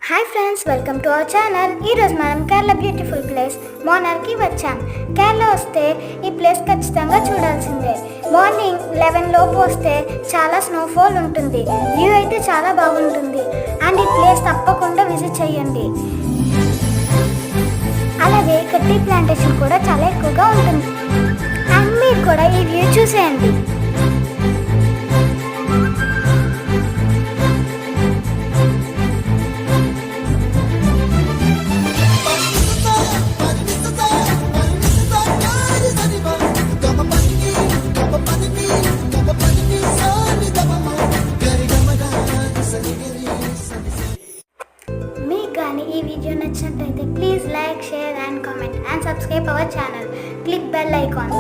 Hi friends, welcome to our channel. ఈరోజు మనం Kerala beautiful place మోనార్కి వచ్చాం. కేరళ వస్తే ఈ ప్లేస్ ఖచ్చితంగా చూడాల్సిందే. మార్నింగ్ 11 లోపు వస్తే చాలా స్నోఫాల్ ఉంటుంది. వ్యూ అయితే చాలా బాగుంటుంది అండ్ ఈ ప్లేస్ తప్పకుండా విజిట్ చేయండి. అలాగే ఇక్కడ టీ ప్లాంటేషన్ కూడా చాలా ఎక్కువగా ఉంటుంది అండ్ మీరు కూడా ఈ వ్యూ చూసేయండి. మీకు కానీ ఈ వీడియో నచ్చినట్లయితే please like, share and comment and subscribe our channel. Click bell icon.